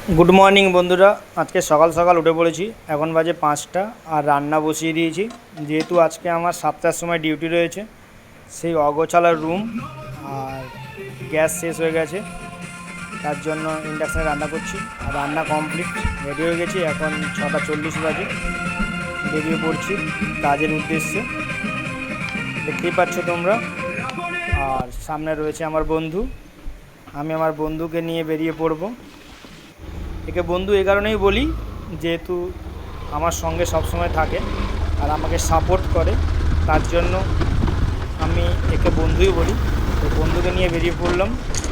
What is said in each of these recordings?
Good morning বন্ধুরা। আজকে সকাল সকাল উঠে পড়েছি, এখন বাজে 5টা আর রান্না বসিয়ে দিয়েছি। যেহেতু আজকে আমার 7টার সময় ডিউটি রয়েছে, সেই অগোছালা রুম আর গ্যাস শেষ হয়ে গেছে, তার জন্য ইন্ডাকশানে রান্না করছি। আর রান্না কমপ্লিট, রেডি হয়ে গেছি। এখন 6:40 বাজে, বেরিয়ে পড়ছি কাজের উদ্দেশ্যে। দেখতেই পাচ্ছ তোমরা। আর সামনে রয়েছে আমার বন্ধু, আমি আমার বন্ধুকে নিয়ে বেরিয়ে পড়বো। একে বন্ধু এই কারণেই বলি, যেহেতু আমার সঙ্গে সবসময় থাকে আর আমাকে সাপোর্ট করে, তার জন্য আমি একে বন্ধুই বলি। তো বন্ধুকে নিয়ে বেরিয়ে পড়লাম,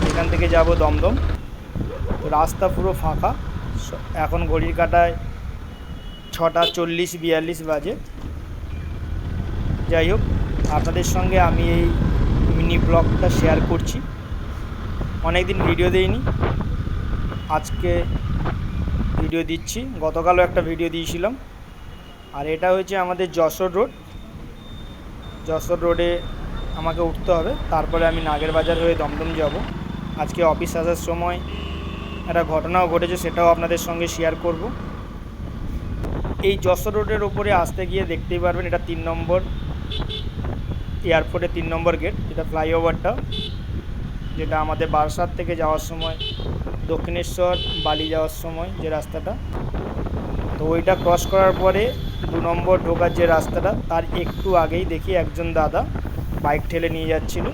এখান থেকে যাব দমদম। তো রাস্তা পুরো ফাঁকা, এখন ঘড়ির কাঁটায় 6:40-42 বাজে। যাই হোক, আপনাদের সঙ্গে আমি এই মিনি ব্লগটা শেয়ার করছি। অনেক দিন ভিডিও দেইনি, আজকে ভিডিও দিচ্ছি। গতকালও একটা ভিডিও দিয়েছিলাম। আর এটা হচ্ছে আমাদের যশোর রোড। যশোর রোডে আমাকে উঠতে হবে, তারপরে আমি নাগের বাজার হয়ে দমদম যাব। আজকে অফিস আসার সময় একটা ঘটনাও ঘটেছে, সেটাও আপনাদের সঙ্গে শেয়ার করব। এই যশোর রোডের ওপরে আসতে গিয়ে দেখতেই পারবেন, এটা 3 নম্বর এয়ারপোর্টের 3 নম্বর গেট, যেটা ফ্লাইওভারটা, যেটা আমাদের বারাসাত থেকে যাওয়ার সময় দক্ষিণেশ্বর বালি যাওয়ার সময় যে রাস্তাটা। তো ওইটা ক্রস করার পরে 2 নম্বর ঢোকার যে রাস্তাটা, তার একটু আগেই দেখি একজন দাদা বাইক ঠেলে নিয়ে যাচ্ছিল।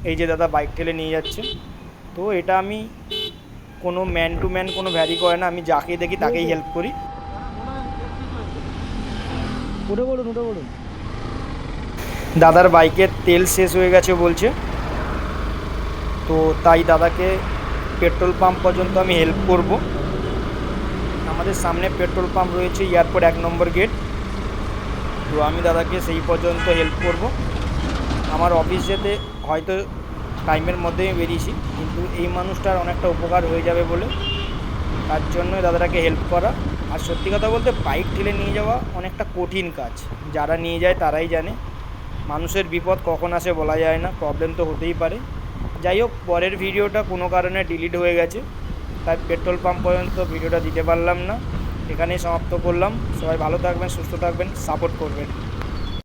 এই যে দাদা বাইক ঠেলে নিয়ে যাচ্ছে। তো এটা আমি কোনো ম্যান টু ম্যান কোনো ভ্যারি করে না, আমি যাকে দেখি তাকেই হেল্প করি। উঠে পড়ুন, উঠে পড়ুন। দাদার বাইকের তেল শেষ হয়ে গেছে বলছে, তো তাই দাদাকে পেট্রোল পাম্প পর্যন্ত আমি হেল্প করব। আমাদের সামনে পেট্রোল পাম্প রয়েছে, এয়ারপোর্ট 1 নম্বর গেট। তো আমি দাদাকে সেই পর্যন্ত হেল্প করব। আমার অফিস যেতে হয়তো টাইমের মধ্যেই বেরিয়েছি, কিন্তু এই মানুষটার অনেকটা উপকার হয়ে যাবে বলে, তার জন্য দাদাটাকে হেল্প করা। আর সত্যি কথা বলতে, বাইক ঠেলে নিয়ে যাওয়া অনেকটা কঠিন কাজ। যারা নিয়ে যায় তারাই জানে, মানুষের বিপদ কখন আসে বলা যায় না, প্রবলেম তো হতেই পারে। যাই হোক, পরের ভিডিওটা কোনো কারণে ডিলিট হয়ে গেছে, তাই পেট্রোল পাম্প পর্যন্ত ভিডিওটা দিতে পারলাম না। এখানেই সমাপ্ত করলাম। সবাই ভালো থাকবেন, সুস্থ থাকবেন, সাপোর্ট করবেন।